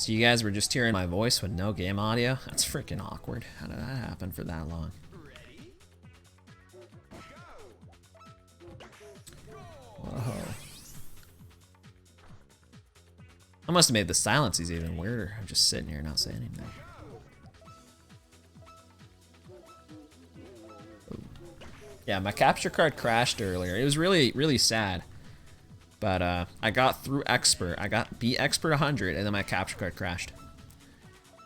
So you guys were just hearing my voice with no game audio? That's freaking awkward. How did that happen for that long? Whoa. I must have made the silences even weirder. I'm just sitting here not saying anything. Ooh. Yeah, my capture card crashed earlier. It was really sad. But I got through expert. I got beat expert 100 and then my capture card crashed.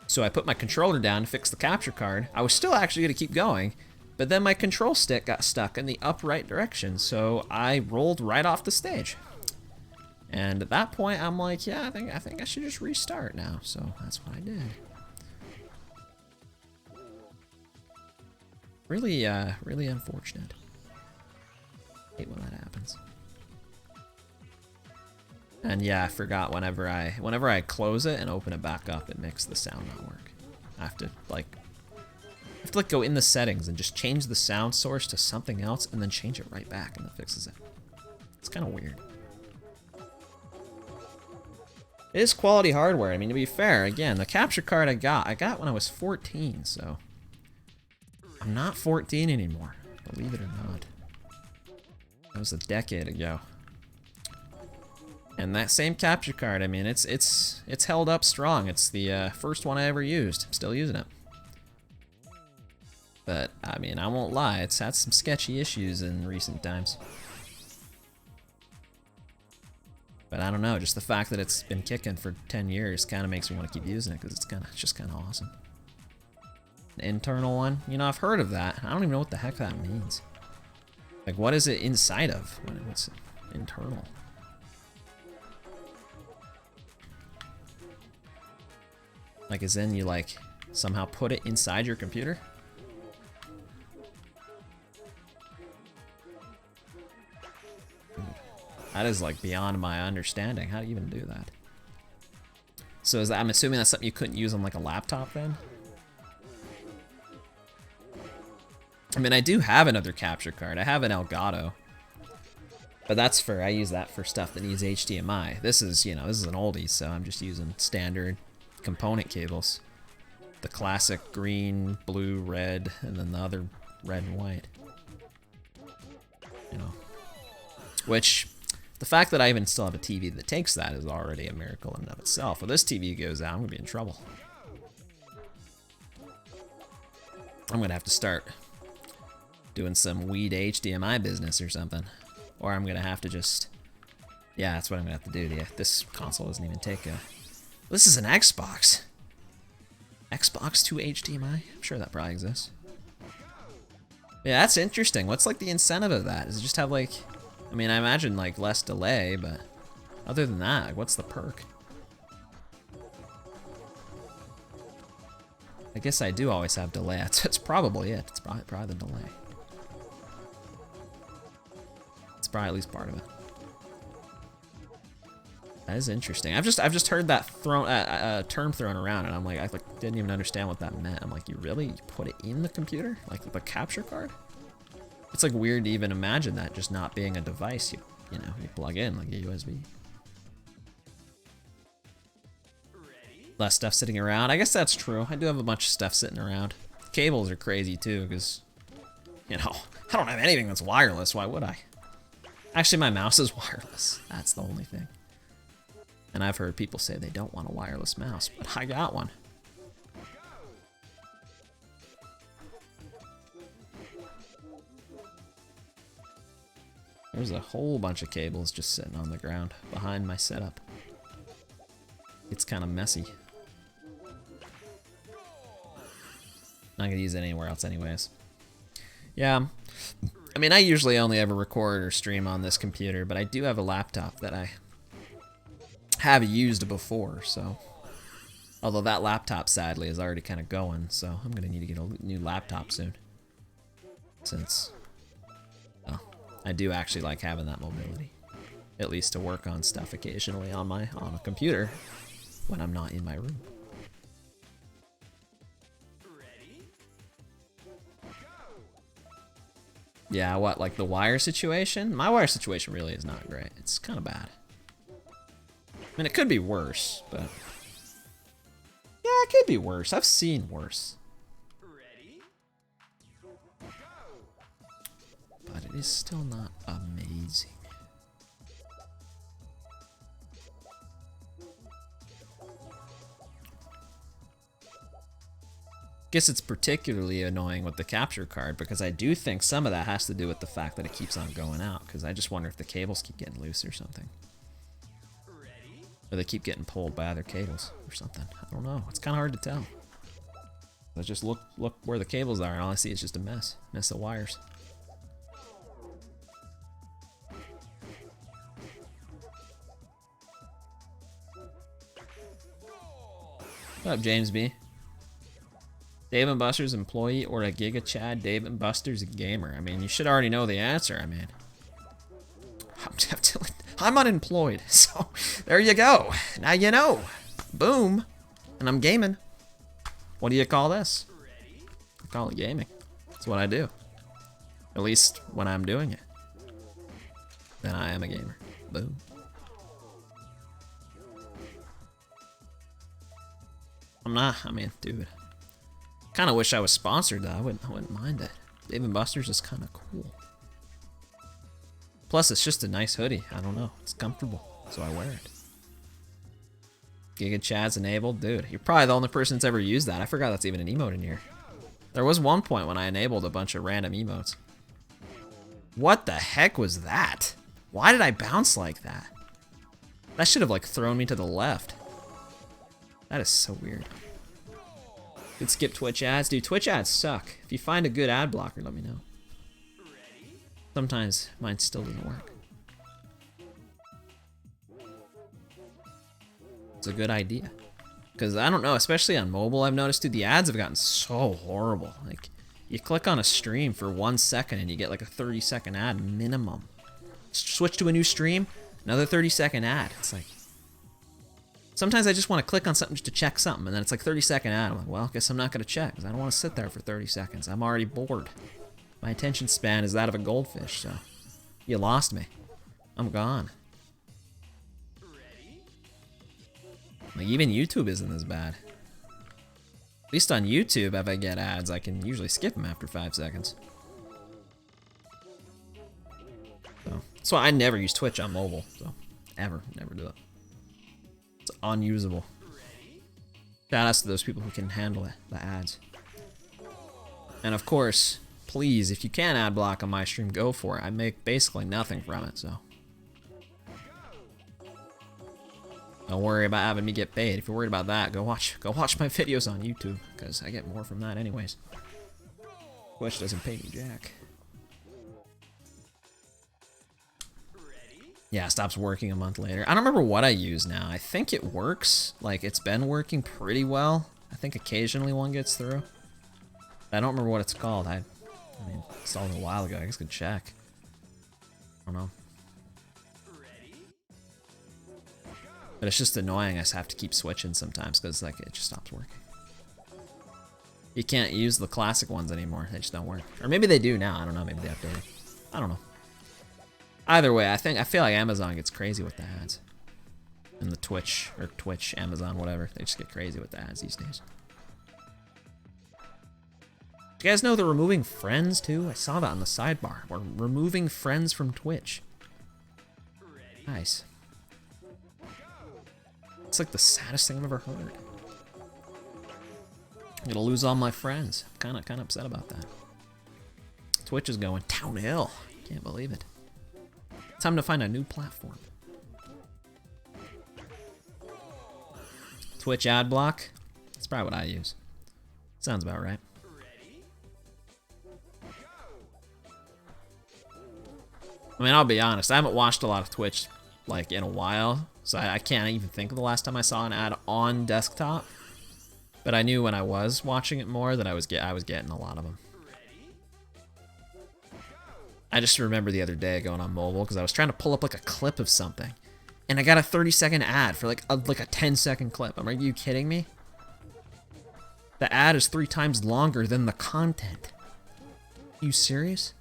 So I put my controller down to fix the capture card. I was still actually gonna keep going, but then my control stick got stuck in the upright direction, so I rolled right off the stage. And at that point, I'm like, yeah, I think I should just restart now. So that's what I did. Really unfortunate. Hate when that happens. And yeah, I forgot whenever I close it and open it back up, it makes the sound not work. I have to go in the settings and just change the sound source to something else and then change it right back and it fixes it. It's kind of weird. It is quality hardware. I mean, to be fair, again, the capture card I got when I was 14, so I'm not 14 anymore, believe it or not. That was a decade ago. And that same capture card, I mean, it's held up strong. It's the first one I ever used. I'm still using it. But, I mean, I won't lie, it's had some sketchy issues in recent times. But I don't know, just the fact that it's been kicking for 10 years kind of makes me want to keep using it because it's just kind of awesome. An internal one? You know, I've heard of that. I don't even know what the heck that means. Like, what is it inside of? What's internal? Like, as in you, like, somehow put it inside your computer? That is, like, beyond my understanding. How do you even do that? So is that, I'm assuming that's something you couldn't use on, like, a laptop, then? I mean, I do have another capture card. I have an Elgato. But that's for, I use that for stuff that needs HDMI. This is, you know, this is an oldie, so I'm just using standard component cables. The classic green, blue, red, and then the other red and white. You know. Which, the fact that I even still have a TV that takes that is already a miracle in and of itself. If this TV goes out, I'm gonna be in trouble. I'm gonna have to start doing some weed HDMI business or something. Or I'm gonna have to just, yeah, that's what I'm gonna have to do. Yeah, this console doesn't even take a, this is an Xbox. Xbox to HDMI? I'm sure that probably exists. Yeah, that's interesting. What's like the incentive of that? Does it just have like, I mean, I imagine like less delay, but other than that, like, what's the perk? I guess I do always have delay. That's probably it. It's probably the delay. It's probably at least part of it. That is interesting. I've just heard that term thrown around, and I'm like, I like didn't even understand what that meant. I'm like, you really put it in the computer, like the capture card? It's like weird to even imagine that just not being a device you know you plug in like a USB. Less stuff sitting around. I guess that's true. I do have a bunch of stuff sitting around. Cables are crazy too, because you know I don't have anything that's wireless. Why would I? Actually, my mouse is wireless. That's the only thing. And I've heard people say they don't want a wireless mouse, but I got one. There's a whole bunch of cables just sitting on the ground behind my setup. It's kind of messy. Not gonna use it anywhere else anyways. Yeah, I mean, I usually only ever record or stream on this computer, but I do have a laptop that I have used before, so. Although that laptop, sadly, is already kind of going, so I'm gonna need to get a new laptop soon. Since, well, I do actually like having that mobility. At least to work on stuff occasionally on a computer when I'm not in my room. Yeah, what, like the wire situation? My wire situation really is not great. It's kind of bad. I mean, it could be worse, but That could be worse. I've seen worse. But it is still not amazing. Guess it's particularly annoying with the capture card because I do think some of that has to do with the fact that it keeps on going out, because I just wonder if the cables keep getting loose or something. Or they keep getting pulled by other cables or something. I don't know. It's kind of hard to tell. I just look where the cables are and all I see is just a mess of wires. What up, James B? Dave and Buster's employee or a Giga Chad? Dave and Buster's a gamer. I mean, you should already know the answer. I mean, I'm unemployed, so there you go. Now you know. Boom. And I'm gaming. What do you call this? I call it gaming. That's what I do. At least when I'm doing it. Then I am a gamer. Boom. I'm not, I mean, dude. Kind of wish I was sponsored though. I wouldn't mind it. Dave and Buster's is kind of cool. Plus, it's just a nice hoodie. I don't know. It's comfortable, so I wear it. Giga Chad's enabled, dude. You're probably the only person that's ever used that. I forgot that's even an emote in here. There was one point when I enabled a bunch of random emotes. What the heck was that? Why did I bounce like that? That should have like thrown me to the left. That is so weird. Could skip Twitch ads. Dude, Twitch ads suck. If you find a good ad blocker, let me know. Sometimes mine still doesn't work. It's a good idea. Because I don't know, especially on mobile, I've noticed, dude, the ads have gotten so horrible. Like, you click on a stream for 1 second and you get like a 30-second ad minimum. Switch to a new stream, another 30-second ad. It's like, sometimes I just want to click on something just to check something, and then it's like 30-second ad. I'm like, well, I guess I'm not going to check, because I don't want to sit there for 30 seconds. I'm already bored. My attention span is that of a goldfish, so you lost me. I'm gone. Like, even YouTube isn't as bad. At least on YouTube, if I get ads, I can usually skip them after 5 seconds. So, that's why I never use Twitch on mobile, so never do it. It's unusable. Shout outs to those people who can handle it, the ads. And of course, please, if you can ad block on my stream, go for it. I make basically nothing from it, so. Don't worry about having me get paid. If you're worried about that, go watch my videos on YouTube, because I get more from that anyways. Twitch doesn't pay me jack. Yeah, it stops working a month later. I don't remember what I use now. I think it works. Like, it's been working pretty well. I think occasionally one gets through. I don't remember what it's called. I mean, installed it a while ago. I guess I could check. I don't know. But it's just annoying. I just have to keep switching sometimes because like it just stops working. You can't use the classic ones anymore. They just don't work. Or maybe they do now. I don't know. Maybe they updated. I don't know. Either way, I feel like Amazon gets crazy with the ads. And the Twitch, Amazon, whatever. They just get crazy with the ads these days. Do you guys know they're removing friends too? I saw that on the sidebar. We're removing friends from Twitch. Nice. It's like the saddest thing I've ever heard. I'm gonna lose all my friends. I'm kinda upset about that. Twitch is going downhill. Can't believe it. Time to find a new platform. Twitch ad block. That's probably what I use. Sounds about right. I mean, I'll be honest. I haven't watched a lot of Twitch like in a while, so I can't even think of the last time I saw an ad on desktop. But I knew when I was watching it more that I was getting a lot of them. I just remember the other day going on mobile because I was trying to pull up like a clip of something, and I got a 30-second ad for like a 10-second clip. Are you kidding me? The ad is 3 times longer than the content. Are you serious?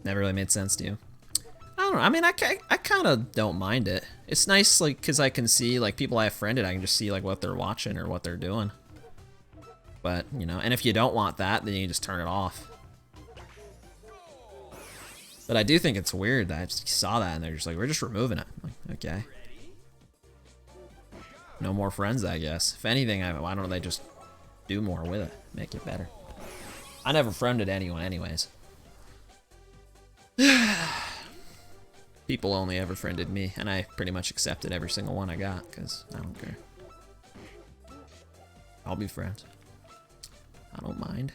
Never really made sense to you. I don't know. I mean, I kind of don't mind it. It's nice, like, because I can see, like, people I have friended, I can just see, like, what they're watching or what they're doing. But, you know, and if you don't want that, then you can just turn it off. But I do think it's weird that I just saw that and they're just like, we're just removing it. I'm like, okay. No more friends, I guess. If anything, why don't they just do more with it? Make it better. I never friended anyone anyways. People only ever friended me, and I pretty much accepted every single one I got, because I don't care. I'll be friends. I don't mind.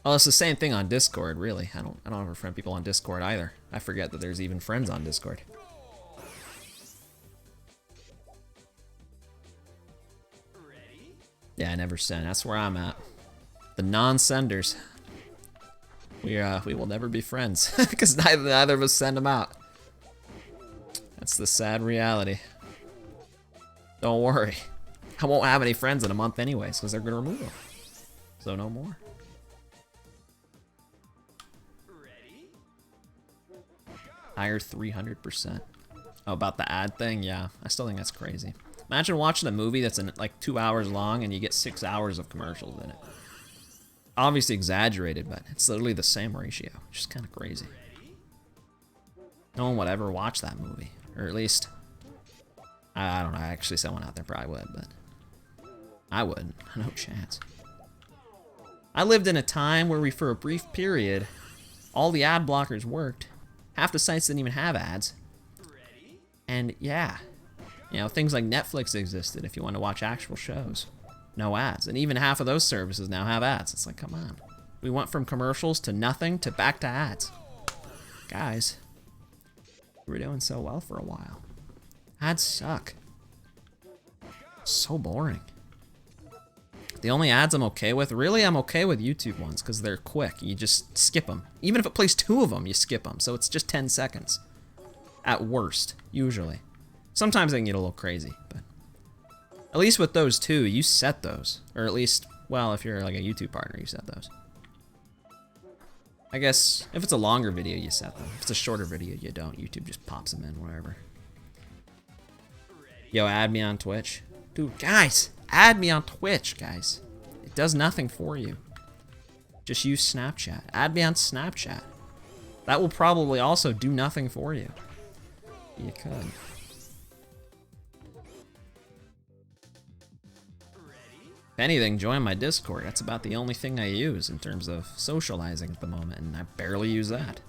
Oh, it's the same thing on Discord, really. I don't ever friend people on Discord either. I forget that there's even friends on Discord. Yeah, I never send. That's where I'm at. The non-senders. We will never be friends because neither of us send them out. That's the sad reality. Don't worry. I won't have any friends in a month anyways because they're gonna remove them. So no more. Higher 300%. Oh, about the ad thing? Yeah, I still think that's crazy. Imagine watching a movie that's in like 2 hours long and you get 6 hours of commercials in it. Obviously exaggerated, but it's literally the same ratio, which is kind of crazy. No one would ever watch that movie, or at least, I don't know, actually someone out there probably would, but I wouldn't, no chance. I lived in a time where we, for a brief period, all the ad blockers worked. Half the sites didn't even have ads. And yeah, you know, things like Netflix existed if you want to watch actual shows. No ads. And even half of those services now have ads. It's like, come on. We went from commercials to nothing to back to ads. Guys, we were doing so well for a while. Ads suck. So boring. The only ads I'm okay with, really I'm okay with YouTube ones because they're quick. You just skip them. Even if it plays 2 of them, you skip them. So it's just 10 seconds. At worst, usually. Sometimes they can get a little crazy, but at least with those 2, you set those. Or at least, well, if you're like a YouTube partner, you set those. I guess if it's a longer video, you set them. If it's a shorter video, you don't. YouTube just pops them in, whatever. Yo, add me on Twitch. Dude, guys, add me on Twitch, guys. It does nothing for you. Just use Snapchat. Add me on Snapchat. That will probably also do nothing for you. You could. If anything, join my Discord. That's about the only thing I use in terms of socializing at the moment, and I barely use that.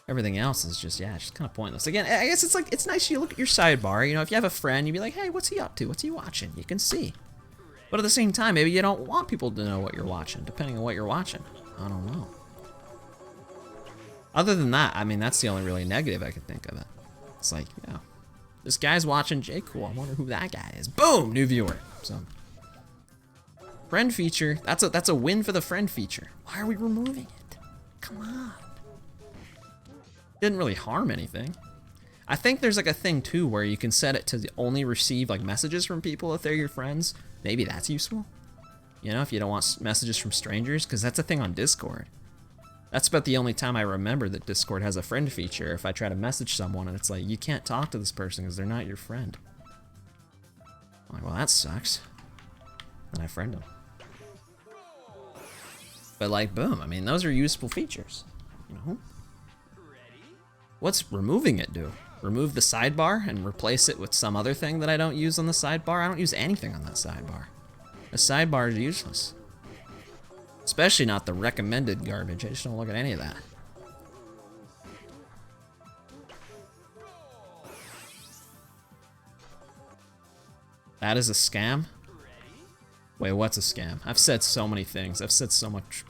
Everything else is just, yeah, it's just kind of pointless. Again, I guess it's like, it's nice you look at your sidebar, you know, if you have a friend, you'd be like, hey, what's he up to? What's he watching? You can see. But at the same time, maybe you don't want people to know what you're watching, depending on what you're watching. I don't know. Other than that, I mean, that's the only really negative I could think of it. It's like, yeah, this guy's watching J. Cool. I wonder who that guy is. Boom, new viewer. So, friend feature. That's a win for the friend feature. Why are we removing it? Come on. Didn't really harm anything. I think there's like a thing too where you can set it to only receive like messages from people if they're your friends. Maybe that's useful. You know, if you don't want messages from strangers, because that's a thing on Discord. That's about the only time I remember that Discord has a friend feature. If I try to message someone and it's like, you can't talk to this person because they're not your friend. I'm like, well, that sucks. Then I friend them. But like, boom, I mean, those are useful features, you know? What's removing it do? Remove the sidebar and replace it with some other thing that I don't use on the sidebar? I don't use anything on that sidebar. The sidebar is useless. Especially not the recommended garbage. I just don't look at any of that. That is a scam? Wait, what's a scam? I've said so many things. I've said so much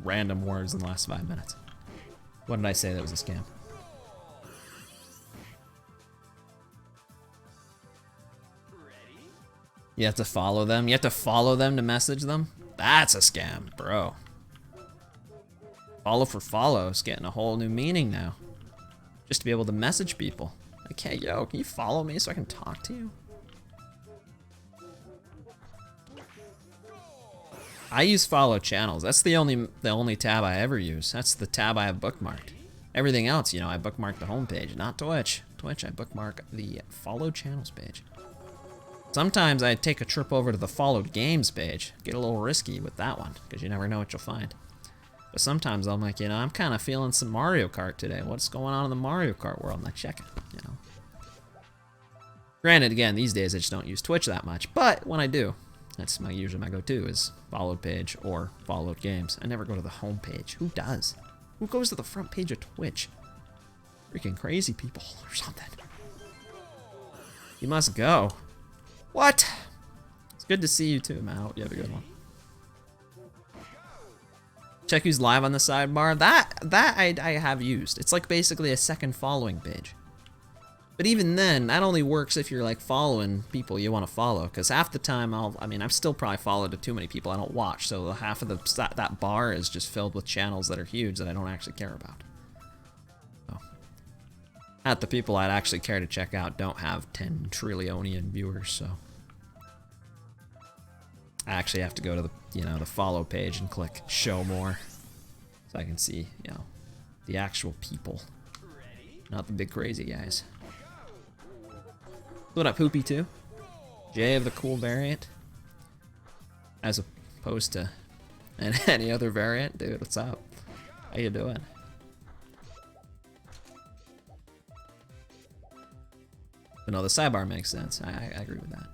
random words in the last 5 minutes. What did I say that was a scam? You have to follow them? You have to follow them to message them? That's a scam, bro. Follow for follow is getting a whole new meaning now. Just to be able to message people. Like, hey, yo, can you follow me so I can talk to you? I use follow channels. That's the only tab I ever use. That's the tab I have bookmarked. Everything else, you know, I bookmark the homepage, not Twitch. Twitch, I bookmark the follow channels page. Sometimes I take a trip over to the followed games page. Get a little risky with that one, because you never know what you'll find. But sometimes I'm like, you know, I'm kind of feeling some Mario Kart today. What's going on in the Mario Kart world? And I check it, you know. Granted, again, these days I just don't use Twitch that much, but when I do, that's usually my go-to is followed page or followed games. I never go to the home page. Who does? Who goes to the front page of Twitch? Freaking crazy people or something. You must go. What? It's good to see you too, man. I hope you have a good one. Check who's live on the sidebar. That I have used. It's like basically a second following page. But even then, that only works if you're like following people you want to follow. Because half the time, I'm still probably followed to too many people I don't watch. So half of that bar is just filled with channels that are huge that I don't actually care about. So, half the people I'd actually care to check out don't have 10 trillionian viewers. So I actually have to go to the follow page and click show more, so I can see the actual people, not the big crazy guys. What up, Poopy too? Jay of the cool variant, as opposed to any other variant, dude. What's up? How you doing? But no, the sidebar makes sense. I agree with that.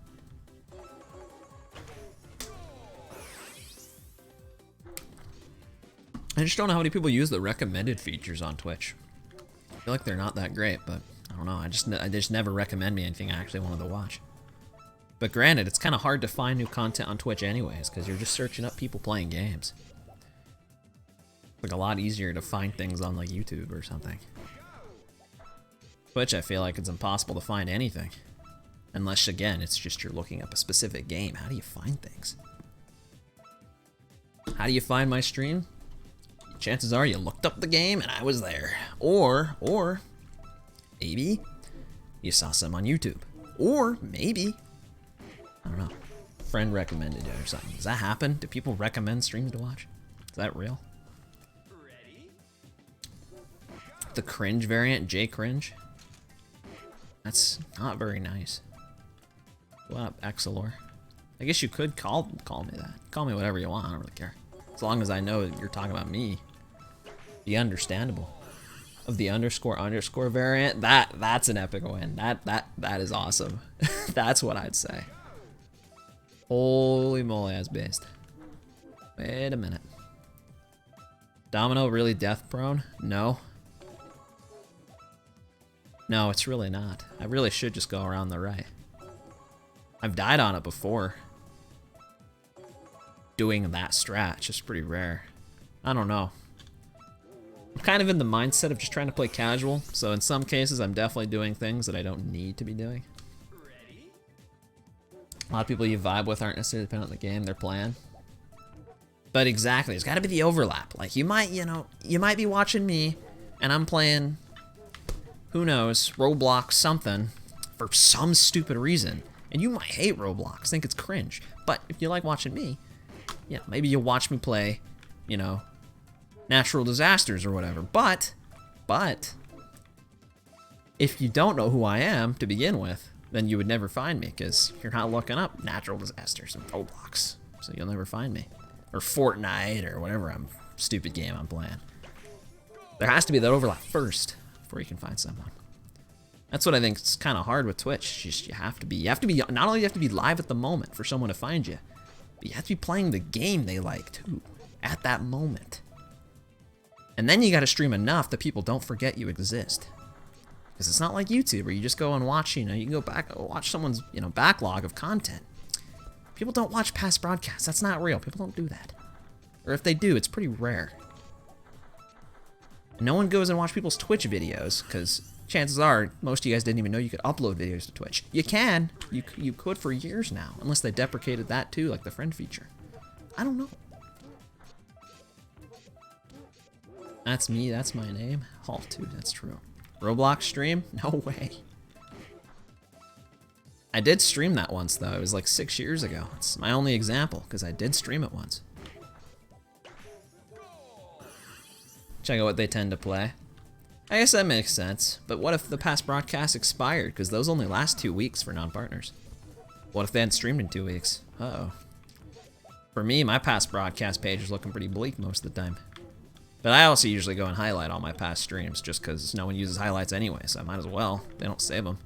I just don't know how many people use the recommended features on Twitch. I feel like they're not that great, but I don't know. I just never recommend me anything I actually wanted to watch. But granted, it's kind of hard to find new content on Twitch anyways, because you're just searching up people playing games. It's like a lot easier to find things on like YouTube or something. Twitch, I feel like it's impossible to find anything. Unless, again, it's just you're looking up a specific game. How do you find things? How do you find my stream? Chances are you looked up the game and I was there. Or maybe you saw some on YouTube. Or maybe, I don't know, a friend recommended it or something. Does that happen? Do people recommend streams to watch? Is that real? The cringe variant, J cringe. That's not very nice. What up, Excelor? I guess you could call me that. Call me whatever you want, I don't really care. As long as I know that you're talking about me. The understandable. Of the __ variant, that's an epic win. That is awesome. That's what I'd say. Holy moly, as based. Wait a minute. Domino really death prone? No. No, it's really not. I really should just go around the right. I've died on it before. Doing that strat, it's just pretty rare. I don't know. I'm kind of in the mindset of just trying to play casual, so in some cases I'm definitely doing things that I don't need to be doing. A lot of people you vibe with aren't necessarily dependent on the game they're playing. But exactly, there's gotta be the overlap. Like you might be watching me and I'm playing, who knows, Roblox something for some stupid reason. And you might hate Roblox, think it's cringe. But if you like watching me, yeah, maybe you'll watch me play, natural disasters or whatever. But, if you don't know who I am to begin with, then you would never find me because you're not looking up natural disasters and Roblox. So you'll never find me. Or Fortnite or whatever stupid game I'm playing. There has to be that overlap first before you can find someone. That's what I think is kind of hard with Twitch. Just you have to be, not only do you have to be live at the moment for someone to find you, but you have to be playing the game they like too, at that moment. And then you got to stream enough that people don't forget you exist. Because it's not like YouTube where you just go and watch, you can go back, watch someone's, backlog of content. People don't watch past broadcasts. That's not real. People don't do that. Or if they do, it's pretty rare. And no one goes and watch people's Twitch videos because chances are most of you guys didn't even know you could upload videos to Twitch. You can. You could for years now, unless they deprecated that too, like the friend feature. I don't know. That's me, that's my name. Oh, dude, that's true. Roblox stream? No way. I did stream that once, though. It was like 6 years ago. It's my only example, because I did stream it once. Check out what they tend to play. I guess that makes sense, but what if the past broadcasts expired? Because those only last 2 weeks for non-partners. What if they hadn't streamed in 2 weeks? Uh-oh. For me, my past broadcast page is looking pretty bleak most of the time. But I also usually go and highlight all my past streams just because no one uses highlights anyway, so I might as well. They don't save them.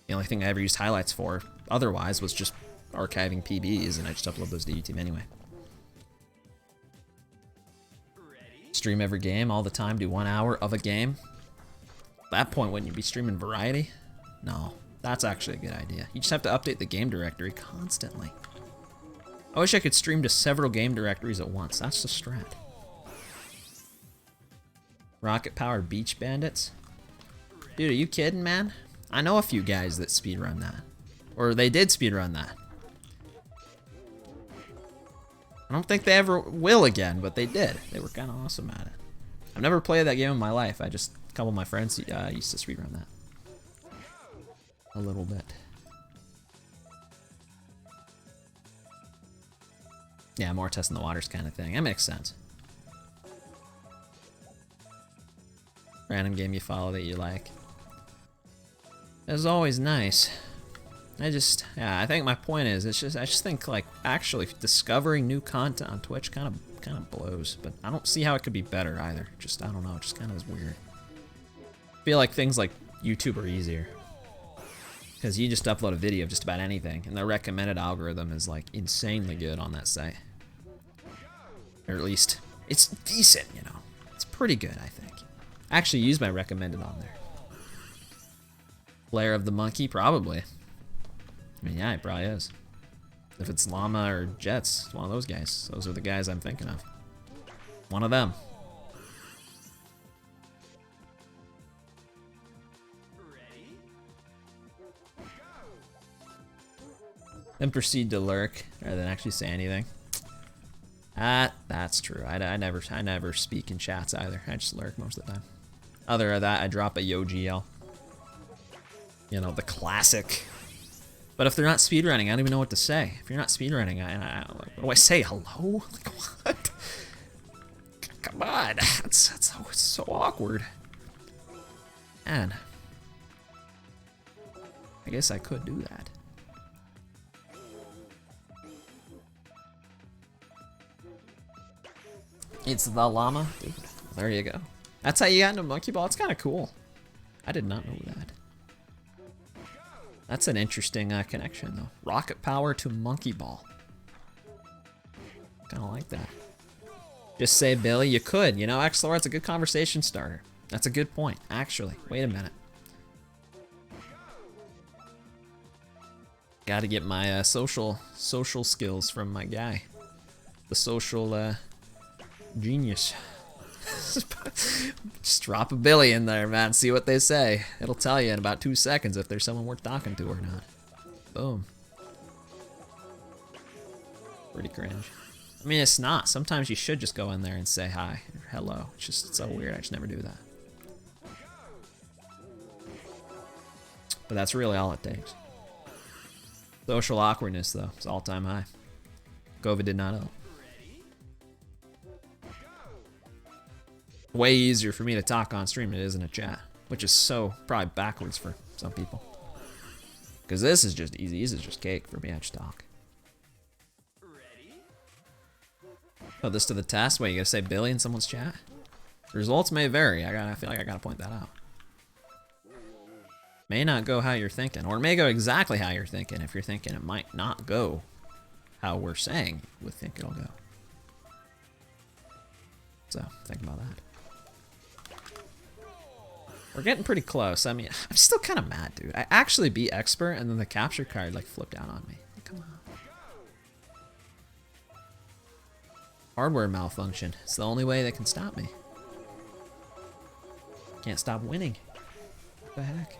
The only thing I ever used highlights for otherwise was just archiving PBs, and I just upload those to YouTube anyway. Stream every game all the time, do 1 hour of a game. At that point, wouldn't you be streaming variety? No, that's actually a good idea. You just have to update the game directory constantly. I wish I could stream to several game directories at once. That's the strat. Rocket-powered beach bandits? Dude, are you kidding, man? I know a few guys that speedrun that. Or they did speedrun that. I don't think they ever will again, but they did. They were kind of awesome at it. I've never played that game in my life. A couple of my friends used to speedrun that. A little bit. Yeah, more testing the waters kind of thing. That makes sense. Random game you follow that you like. It's always nice. I think my point is, I just think like actually discovering new content on Twitch kind of blows, but I don't see how it could be better either. I don't know, it just kind of is weird. I feel like things like YouTube are easier because you just upload a video of just about anything, and the recommended algorithm is like insanely good on that site, or at least it's decent. You know, it's pretty good. I think. I actually use my recommended on there. Lair of the Monkey, probably. I mean, yeah, it probably is. If it's Llama or Jets, it's one of those guys. Those are the guys I'm thinking of. One of them. Then proceed to lurk rather than actually say anything. That's true. I never speak in chats either. I just lurk most of the time. Other than that, I drop a yo GL. You know, the classic. But if they're not speedrunning, I don't even know what to say. If you're not speedrunning, what do I say? Hello? Like, what? Come on. It's so awkward. Man. I guess I could do that. It's the llama? Dude, there you go. That's how you got into Monkey Ball? It's kind of cool. I did not know that. That's an interesting connection, though. Rocket power to Monkey Ball. Kind of like that. Just say Billy. You could. You know, Axelrod's a good conversation starter. That's a good point, actually. Wait a minute. Got to get my social skills from my guy. The social genius. Just drop a Billy in there, man. See what they say. It'll tell you in about 2 seconds if there's someone worth talking to or not. Boom. Pretty cringe. I mean, it's not. Sometimes you should just go in there and say hi or hello. It's so weird. I just never do that. But that's really all it takes. Social awkwardness, though, is all-time high. COVID did not help. Way easier for me to talk on stream than it is in a chat, which is so probably backwards for some people. Because this is just easy. This is just cake for me. I just talk. Put this to the test. Wait, you gotta say Billy in someone's chat? The results may vary. I feel like I gotta point that out. May not go how you're thinking, or it may go exactly how you're thinking. If you're thinking it might not go how we're saying we think it'll go. So think about that. We're getting pretty close. I mean, I'm still kind of mad, dude. I actually beat Expert, and then the capture card like flipped out on me. Like, come on. Hardware malfunction. It's the only way they can stop me. Can't stop winning. What the heck?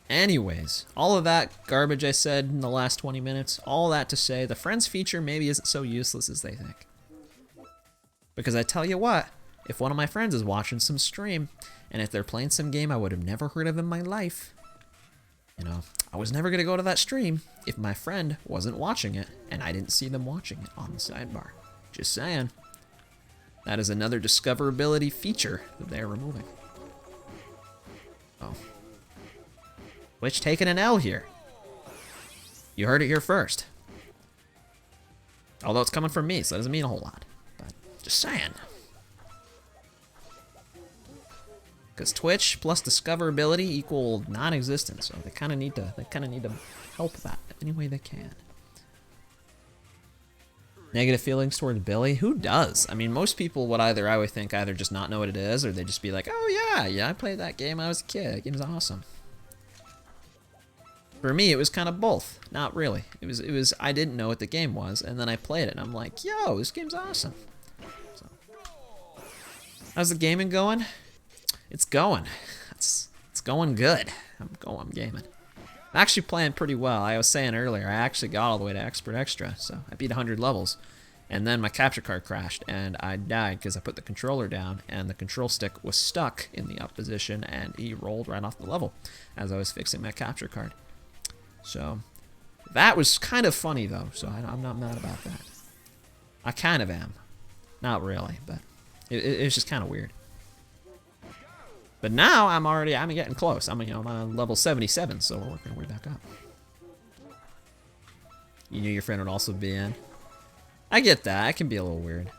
Anyways, all of that garbage I said in the last 20 minutes, all that to say, the Friends feature maybe isn't so useless as they think. Because I tell you what, if one of my friends is watching some stream, and if they're playing some game I would have never heard of in my life, you know, I was never going to go to that stream if my friend wasn't watching it and I didn't see them watching it on the sidebar. Just saying. That is another discoverability feature that they're removing. Oh. Twitch taking an L here. You heard it here first. Although it's coming from me, so that doesn't mean a whole lot. But just saying. Because Twitch plus discoverability equal non-existent, so they kind of need to help that any way they can. Negative feelings toward Billy? Who does? I mean, most people would I would think either just not know what it is, or they just be like, oh yeah, I played that game when I was a kid. That game's awesome. For me, it was kind of both. Not really. It was I didn't know what the game was, and then I played it, and I'm like, yo, this game's awesome. So, how's the gaming going? It's going. It's going good. I'm gaming. I'm actually playing pretty well. I was saying earlier, I actually got all the way to Expert Extra, so I beat 100 levels. And then my capture card crashed, and I died because I put the controller down, and the control stick was stuck in the up position, and he rolled right off the level as I was fixing my capture card. So, that was kind of funny, though, so I'm not mad about that. I kind of am. Not really, but it was just kind of weird. But now I'm getting close. I'm on level 77, so we're working our way back up. You knew your friend would also be in. I get that. It can be a little weird.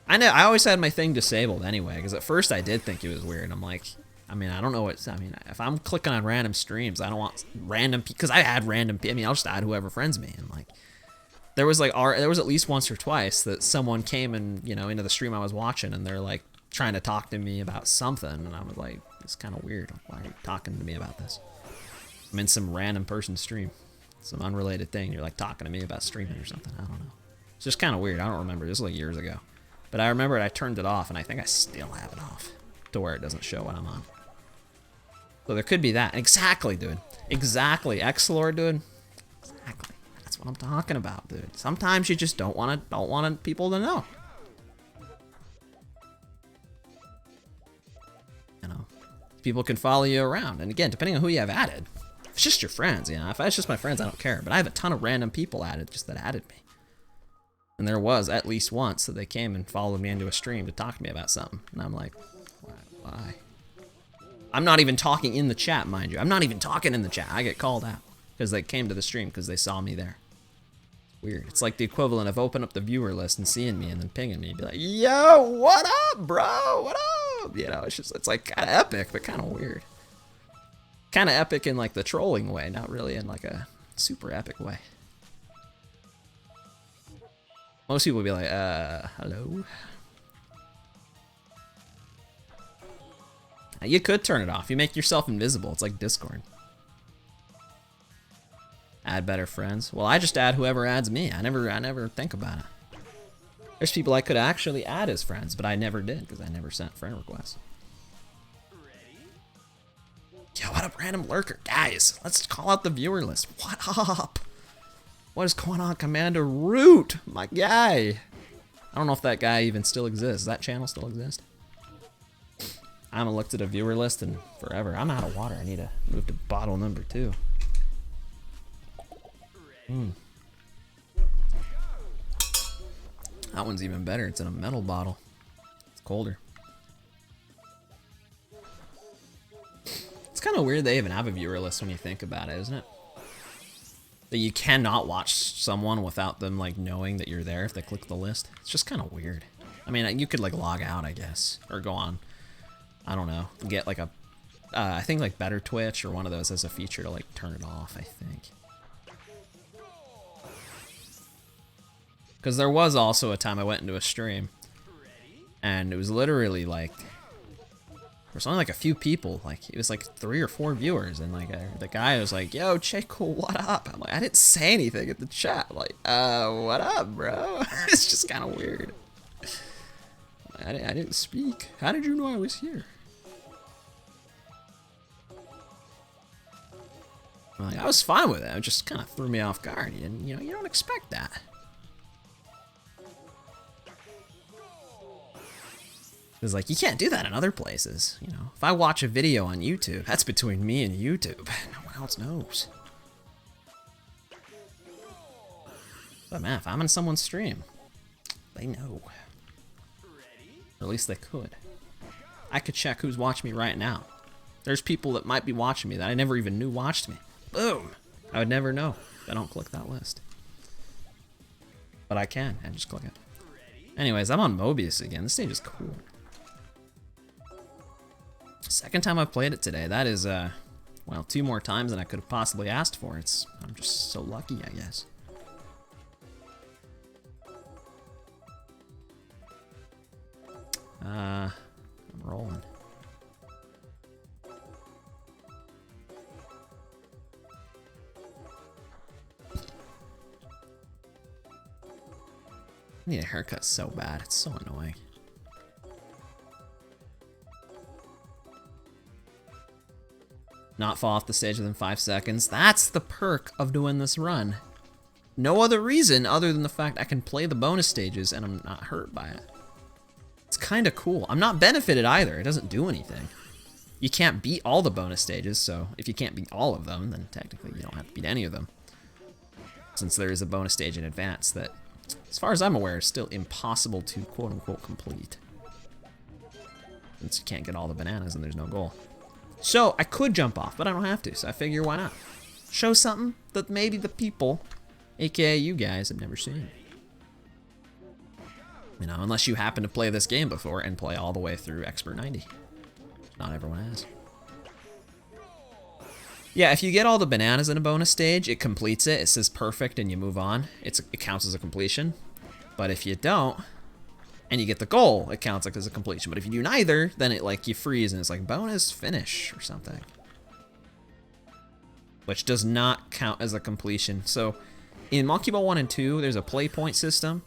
I always had my thing disabled anyway, because at first I did think it was weird. I'm like, I don't know if I'm clicking on random streams, I don't want random, because I had random, I'll just add whoever friends me. And like, there was at least once or twice that someone came and, into the stream I was watching, and they're like, trying to talk to me about something, and I was like, it's kind of weird. Why are you talking to me about this? I'm in some random person's stream, some unrelated thing. You're like talking to me about streaming or something. I don't know. It's just kind of weird. I don't remember. This was like years ago, but I remember I turned it off, and I think I still have it off to where it doesn't show when I'm on. So there could be that. Exactly, dude. Exactly, X-Lord, dude. Exactly. That's what I'm talking about, dude. Sometimes you just don't want people to know. People can follow you around, and again, depending on who you have added, if it's just your friends, if it's just my friends, I don't care. But I have a ton of random people added just that added me, and there was at least once that they came and followed me into a stream to talk to me about something, and I'm like, why? I'm not even talking in the chat, mind you. I'm not even talking in the chat. I get called out because they came to the stream because they saw me there. Weird. It's like the equivalent of opening up the viewer list and seeing me and then pinging me and be like, yo, what up, bro? What up? It's like kind of epic, but kind of weird. Kind of epic in like the trolling way, not really in like a super epic way. Most people would be like, hello? You could turn it off. You make yourself invisible. It's like Discord. Add better friends. Well, I just add whoever adds me. I never think about it. There's people I could actually add as friends, but I never did because I never sent friend requests. Yo, what up, random lurker? Guys, let's call out the viewer list. What up? What is going on, Commander Root? My guy. I don't know if that guy even still exists. Does that channel still exist? I haven't looked at a viewer list in forever. I'm out of water. I need to move to bottle number 2. That one's even better. It's in a metal bottle. It's colder. It's kind of weird they even have a viewer list when you think about it, isn't it? That you cannot watch someone without them like knowing that you're there if they click the list. It's just kind of weird. I mean, you could like log out, I guess, or go on. I don't know. Get like a, I think like Better Twitch or one of those has a feature to like turn it off, I think. Because there was also a time I went into a stream, and it was literally like, there's only like a few people, like it was like 3 or 4 viewers, and like the guy was like, yo, Chico, what up? I'm like, I didn't say anything at the chat, like, what up, bro? It's just kind of weird. I didn't speak. How did you know I was here? I'm like, I was fine with it. It just kind of threw me off guard. You don't expect that. It's like, you can't do that in other places. You know, if I watch a video on YouTube, that's between me and YouTube. No one else knows. But man, if I'm in someone's stream, they know. Or at least they could. I could check who's watching me right now. There's people that might be watching me that I never even knew watched me. Boom! I would never know if I don't click that list. But I can, and just click it. Anyways, I'm on Mobius again. This stage is cool. Second time I've played it today. That is, well, 2 more times than I could have possibly asked for. I'm just so lucky, I guess. I'm rolling. I need a haircut so bad. It's so annoying. Not fall off the stage within 5 seconds. That's the perk of doing this run. No other reason other than the fact I can play the bonus stages and I'm not hurt by it. It's kind of cool. I'm not benefited either. It doesn't do anything. You can't beat all the bonus stages, so if you can't beat all of them, then technically you don't have to beat any of them. Since there is a bonus stage in advance that, as far as I'm aware, is still impossible to quote-unquote complete. Since you can't get all the bananas and there's no goal. So, I could jump off, but I don't have to, so I figure why not? Show something that maybe the people, aka you guys, have never seen. You know, unless you happen to play this game before and play all the way through Expert 90. Not everyone has. Yeah, if you get all the bananas in a bonus stage, it completes it. It says perfect and you move on. It counts as a completion. But if you don't, and you get the goal, it counts like as a completion. But if you do neither, then it like you freeze and it's like bonus finish or something. Which does not count as a completion. So in Monkey Ball 1 and 2, there's a play point system.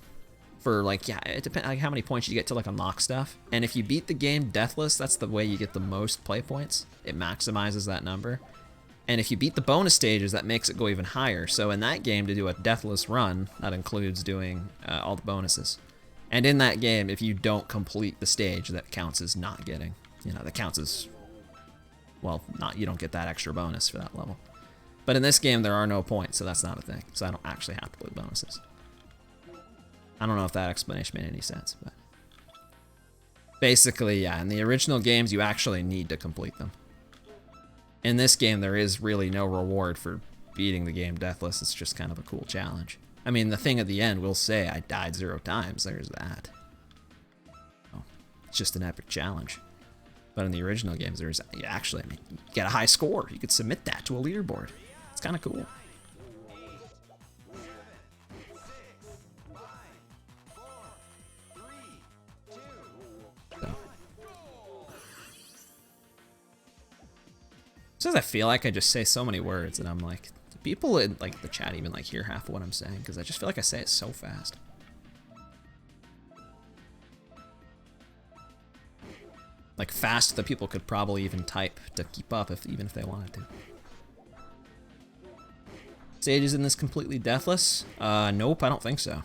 For like, yeah, it depends like how many points you get to like unlock stuff. And if you beat the game Deathless, that's the way you get the most play points. It maximizes that number. And if you beat the bonus stages, that makes it go even higher. So in that game, to do a Deathless run, that includes doing all the bonuses. And in that game, if you don't complete the stage, that counts as not getting. You know, that counts as, well, you don't get that extra bonus for that level. But in this game, there are no points, so that's not a thing. So I don't actually have to play bonuses. I don't know if that explanation made any sense, but basically, yeah, in the original games, you actually need to complete them. In this game, there is really no reward for beating the game Deathless. It's just kind of a cool challenge. I mean, the thing at the end will say, I died 0 times. There's that. Oh, it's just an epic challenge. But in the original games, there's actually, I mean, you get a high score. You could submit that to a leaderboard. It's kind of cool. Sometimes I feel like I just say so many words and I'm like, do people in like the chat even like hear half of what I'm saying? Because I just feel like I say it so fast. Like fast that people could probably even type to keep up even if they wanted to. Stages in this completely Deathless? Nope, I don't think so.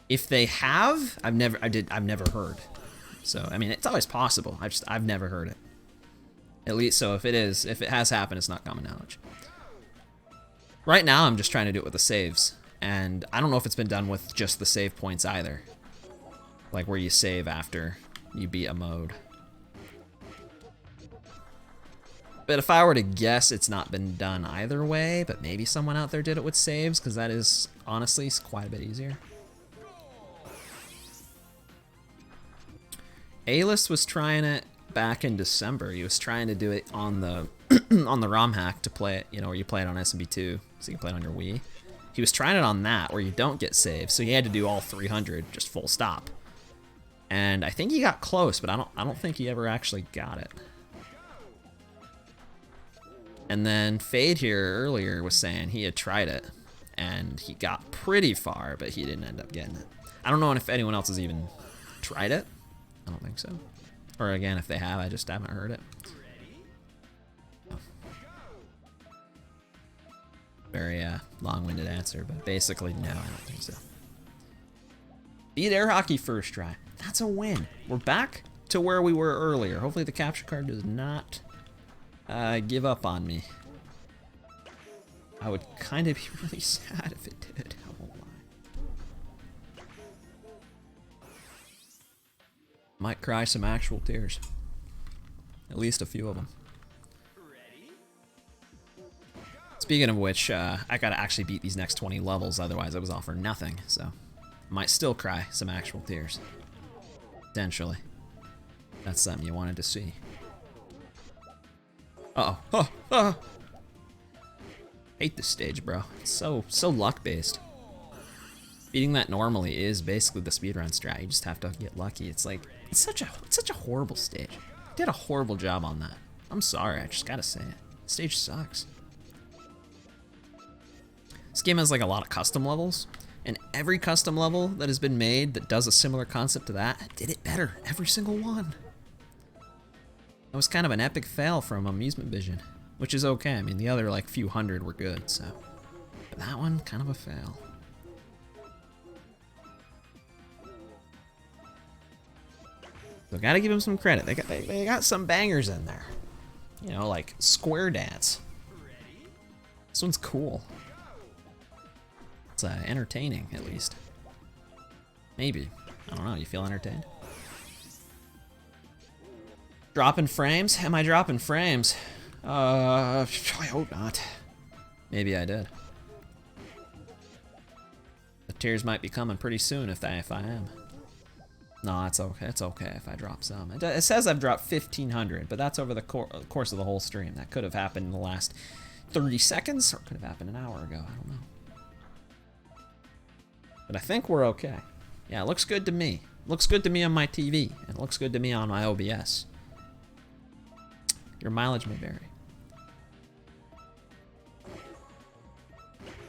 If they have, I've never heard. So, I mean, it's always possible. I've never heard it. At least, so if it has happened, it's not common knowledge. Right now, I'm just trying to do it with the saves. And I don't know if it's been done with just the save points either. Like where you save after you beat a mode. But if I were to guess, it's not been done either way, but maybe someone out there did it with saves, because that is, honestly, quite a bit easier. A-List was trying it back in December. He was trying to do it on the on the ROM hack to play it, you know, where you play it on SMB2, so you can play it on your Wii. He was trying it on that, where you don't get saves, so he had to do all 300 just full stop. And I think he got close, but I don't think he ever actually got it. And then Fade here earlier was saying he had tried it, and he got pretty far, but he didn't end up getting it. I don't know if anyone else has even tried it. I don't think so. Or again, if they have, I just haven't heard it. Oh. Very long-winded answer, but basically, no, I don't think so. Beat air hockey first try. That's a win. We're back to where we were earlier. Hopefully the capture card does not give up on me. I would kind of be really sad if it did. I won't lie. Might cry some actual tears. At least a few of them. Speaking of which, I gotta actually beat these next 20 levels, otherwise it was all for nothing, so might still cry some actual tears. Potentially. That's something you wanted to see. Uh-oh. Oh, oh. Hate this stage, bro. It's so luck-based. Beating that normally is basically the speedrun strat. You just have to get lucky. It's like, it's such a horrible stage. I did a horrible job on that. I'm sorry, I just gotta say it. The stage sucks. This game has like a lot of custom levels, and every custom level that has been made that does a similar concept to that did it better. Every single one. That was kind of an epic fail from Amusement Vision, which is okay. I mean, the other like few hundred were good, so. But that one, kind of a fail. So gotta give them some credit. They got some bangers in there. You know, like Square Dance. This one's cool. It's entertaining, at least. Maybe. I don't know. You feel entertained? Dropping frames? Am I dropping frames? I hope not. Maybe I did. The tears might be coming pretty soon if I am. No, it's okay. It's okay if I drop some. It says I've dropped 1,500, but that's over the course of the whole stream. That could have happened in the last 30 seconds, or it could have happened an hour ago. I don't know. But I think we're okay. Yeah, it looks good to me. Looks good to me on my TV. And it looks good to me on my OBS. Your mileage may vary.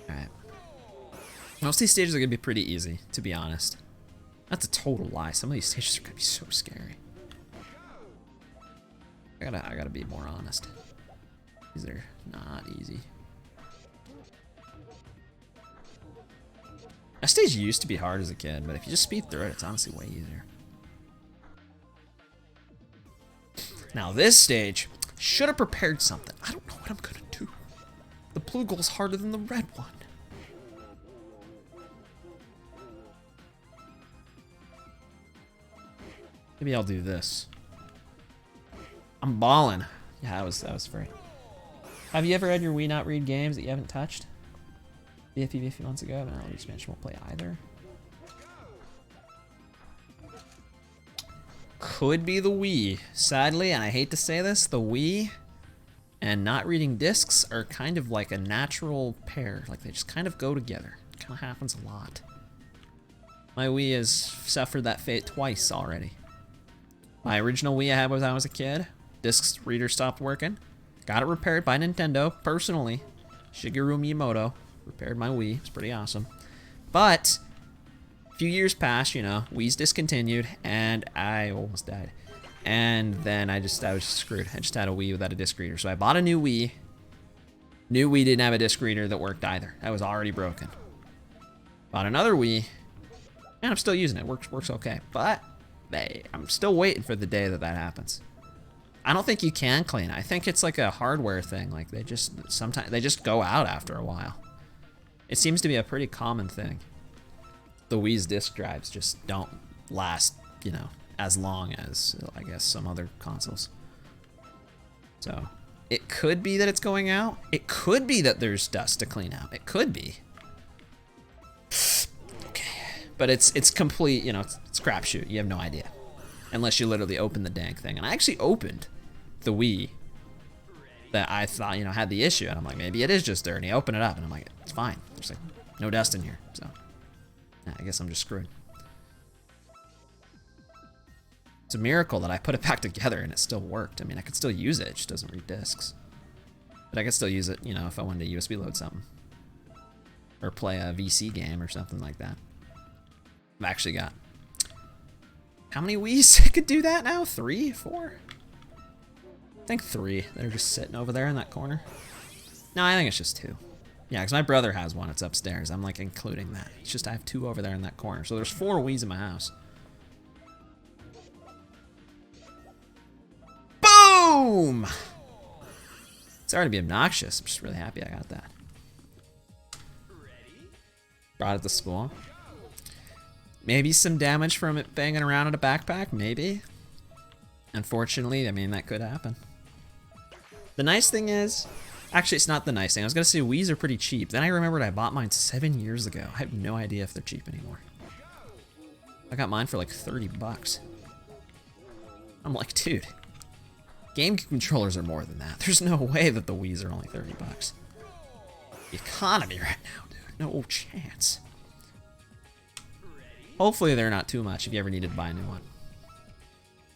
Alright. Most of these stages are going to be pretty easy, to be honest. That's a total lie. Some of these stages are going to be so scary. I gotta be more honest. These are not easy. That stage used to be hard as a kid, but if you just speed through it, it's honestly way easier. Now this stage should have prepared something. I don't know what I'm gonna do. The blue goal's harder than the red one. Maybe I'll do this. I'm balling. Yeah, that was free. Have you ever had your Wii not read games that you haven't touched? BFB a few months ago, but now the expansion won't play either. Could be the Wii. Sadly, and I hate to say this, the Wii and not reading discs are kind of like a natural pair. Like they just kind of go together. It kind of happens a lot. My Wii has suffered that fate twice already. My original Wii I had when I was a kid, discs reader stopped working. Got it repaired by Nintendo, personally. Shigeru Miyamoto repaired my Wii. It's pretty awesome. But a few years passed, you know, Wii's discontinued, and I almost died. And then I was screwed. I just had a Wii without a disc reader. So I bought a new Wii. New Wii didn't have a disc reader that worked either. That was already broken. Bought another Wii, and I'm still using it. Works okay. But I'm still waiting for the day that happens. I don't think you can clean it. I think it's like a hardware thing. Like sometimes they just go out after a while. It seems to be a pretty common thing. The Wii's disc drives just don't last, you know, as long as, I guess, some other consoles. So, it could be that it's going out. It could be that there's dust to clean out. It could be. Okay. But it's complete, you know, it's crapshoot. You have no idea. Unless you literally open the dang thing. And I actually opened the Wii that I thought, you know, had the issue. And I'm like, maybe it is just dirty. I open it up and I'm like, it's fine. There's like no dust in here. So, yeah, I guess I'm just screwed. It's a miracle that I put it back together and it still worked. I mean, I could still use it. It just doesn't read discs. But I could still use it, you know, if I wanted to USB load something. Or play a VC game or something like that. I've actually got... How many Wiis could do that now? 3? 4? I think 3. They're just sitting over there in that corner. No, I think it's just 2. Yeah, because my brother has one. It's upstairs. I'm like including that. It's just I have 2 over there in that corner. So there's 4 Wiis in my house. Boom! Sorry to be obnoxious. I'm just really happy I got that. Brought it to school. Maybe some damage from it banging around in a backpack. Maybe. Unfortunately, I mean, that could happen. The nice thing is... Actually, it's not the nice thing. I was going to say Wiis are pretty cheap. Then I remembered I bought mine 7 years ago. I have no idea if they're cheap anymore. I got mine for like 30 bucks. I'm like, dude, game controllers are more than that. There's no way that the Wiis are only 30 bucks. The economy right now, dude. No chance. Hopefully they're not too much if you ever needed to buy a new one.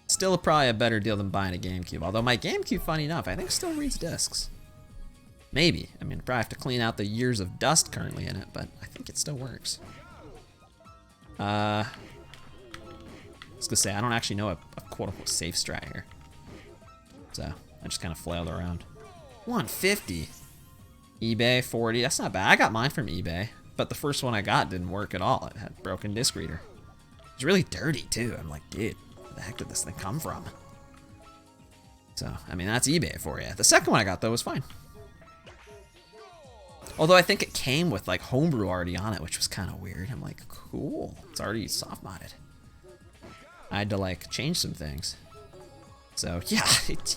Still probably a better deal than buying a GameCube. Although my GameCube, funny enough, I think still reads discs. Maybe. I mean, probably have to clean out the years of dust currently in it, but I think it still works. I was gonna say, I don't actually know a quote-unquote safe strat here. So, I just kind of flailed around. 150. eBay, 40. That's not bad. I got mine from eBay, but the first one I got didn't work at all. It had broken disc reader. It was really dirty, too. I'm like, dude, where the heck did this thing come from? So, I mean, that's eBay for you. The second one I got, though, was fine. Although I think it came with like homebrew already on it, which was kind of weird. I'm like, cool, it's already soft modded. I had to like change some things. So yeah,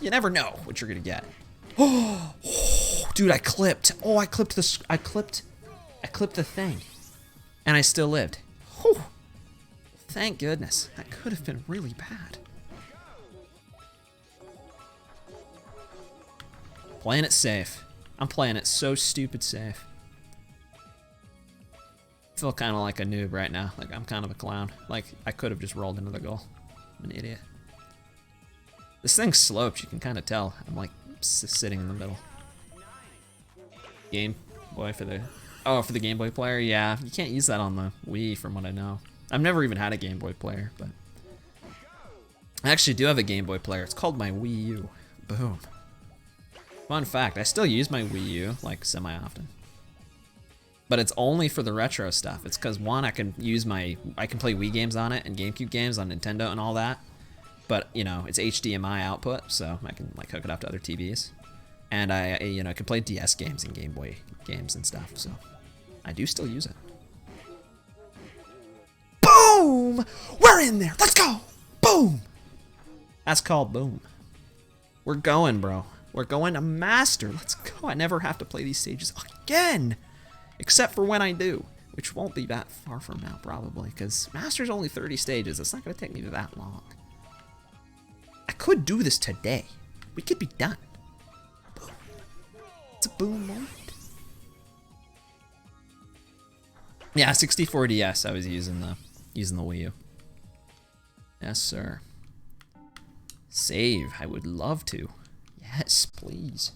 you never know what you're gonna get. Oh, dude, I clipped. Oh, I clipped the thing, and I still lived. Whew. Thank goodness. That could have been really bad. Playing it safe. I'm playing it so stupid safe. I feel kind of like a noob right now. Like, I'm kind of a clown. Like, I could have just rolled into the goal. I'm an idiot. This thing's sloped, you can kind of tell. I'm like sitting in the middle. Game Boy for the... Oh, for the Game Boy player? Yeah, you can't use that on the Wii from what I know. I've never even had a Game Boy player, but... I actually do have a Game Boy player. It's called my Wii U. Boom. Fun fact, I still use my Wii U, like, semi-often. But it's only for the retro stuff. It's because, one, I can play Wii games on it and GameCube games on Nintendo and all that. But, you know, it's HDMI output, so I can, like, hook it up to other TVs. And I can play DS games and Game Boy games and stuff, so I do still use it. Boom! We're in there! Let's go! Boom! That's called boom. We're going, bro. We're going to Master. Let's go. I never have to play these stages again. Except for when I do. Which won't be that far from now, probably. Because Master's only 30 stages. It's not going to take me that long. I could do this today. We could be done. Boom. It's a boom moment. Yeah, 64 DS. I was using the Wii U. Yes, sir. Save. I would love to. Yes, please.